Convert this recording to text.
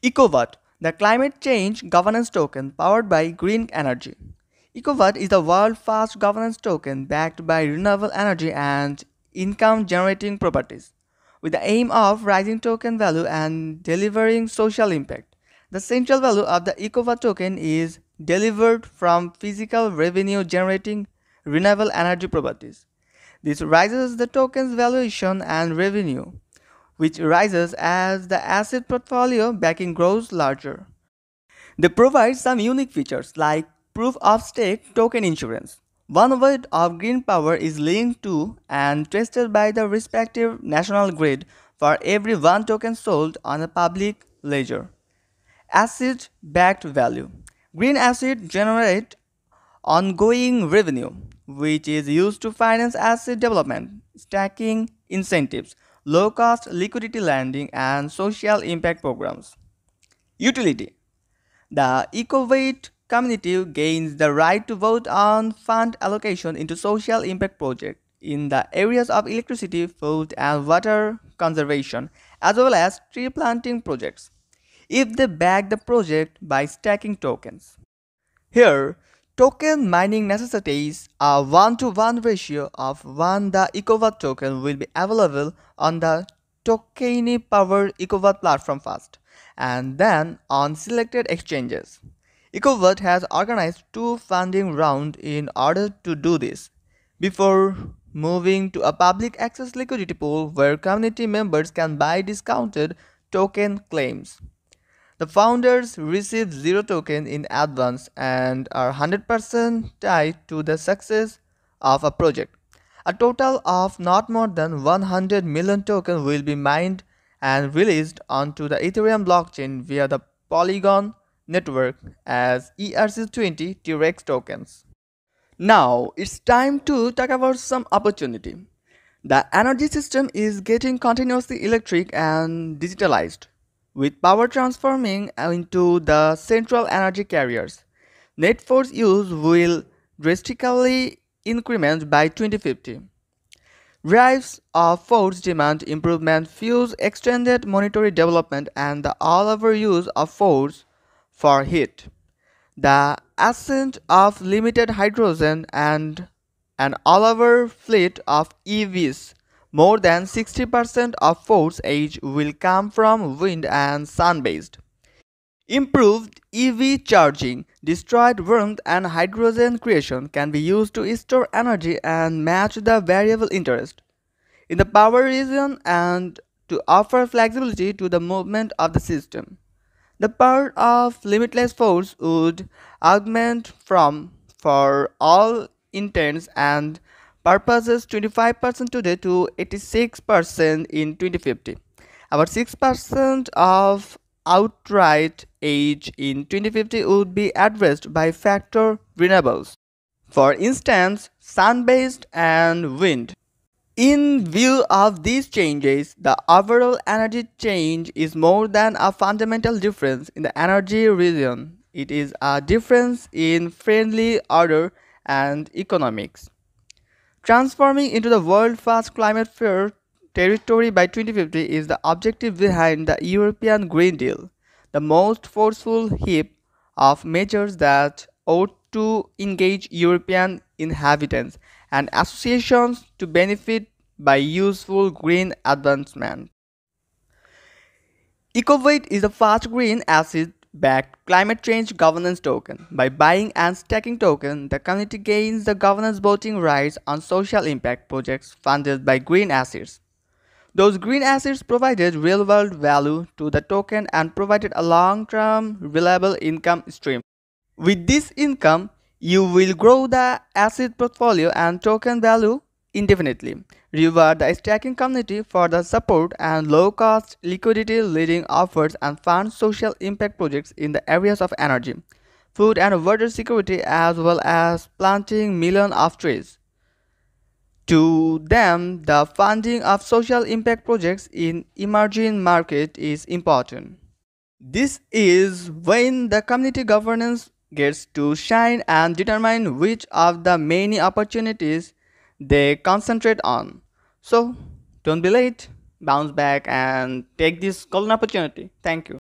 EcoWatt, the climate change governance token powered by green energy. EcoWatt is the world's first governance token backed by renewable energy and income generating properties, with the aim of rising token value and delivering social impact. The central value of the EcoWatt token is delivered from physical revenue generating renewable energy properties. This raises the token's valuation and revenue, which rises as the asset portfolio backing grows larger. They provide some unique features like proof of stake token insurance. 1 watt of green power is linked to and tested by the respective national grid for every 1 token sold on a public ledger. Asset backed value. Green assets generate ongoing revenue, which is used to finance asset development, stacking incentives, low cost liquidity lending, and social impact programs. Utility. The EcoWeight community gains the right to vote on fund allocation into social impact projects in the areas of electricity, food, and water conservation, as well as tree planting projects, if they back the project by stacking tokens. Here, token mining necessitates a 1-to-1 ratio of 1. The EcoWatt token will be available on the Tokeny powered EcoWatt platform first, and then on selected exchanges. EcoWatt has organized 2 funding rounds in order to do this, before moving to a public access liquidity pool where community members can buy discounted token claims. The founders receive 0 token in advance and are 100% tied to the success of a project. A total of not more than 100 million tokens will be mined and released onto the Ethereum blockchain via the Polygon network as ERC20 T-Rex tokens. Now it's time to talk about some opportunity. The energy system is getting continuously electric and digitalized, with power transforming into the central energy carriers. Net force use will drastically increment by 2050. Rise of force demand improvement fuels extended monetary development and the all-over use of force for heat. The ascent of limited hydrogen and an all-over fleet of EVs. More than 60% of Ford's age will come from wind and sun-based. Improved EV charging, destroyed warmth and hydrogen creation can be used to store energy and match the variable interest in the power region and to offer flexibility to the movement of the system. The power of limitless force would augment from, for all intents and purposes, 25% today to 86% in 2050. About 6% of outright age in 2050 would be addressed by factor renewables. For instance, sun-based and wind. In view of these changes, the overall energy change is more than a fundamental difference in the energy region. It is a difference in friendly order and economics. Transforming into the world's first climate fair territory by 2050 is the objective behind the European Green Deal, the most forceful heap of measures that ought to engage European inhabitants and associations to benefit by useful green advancement. EcoWeight is a fast green asset backed climate change governance token. By buying and stacking token, the community gains the governance voting rights on social impact projects funded by green assets. Those green assets provided real-world value to the token and provided a long-term, reliable income stream. With this income, you will grow the asset portfolio and token value indefinitely. Reward the stacking community for the support and low-cost liquidity leading offers and fund social impact projects in the areas of energy, food and water security as well as planting millions of trees. To them, the funding of social impact projects in emerging markets is important. This is when the community governance gets to shine and determine which of the many opportunities they concentrate on. So, don't be late, bounce back and take this golden opportunity. Thank you.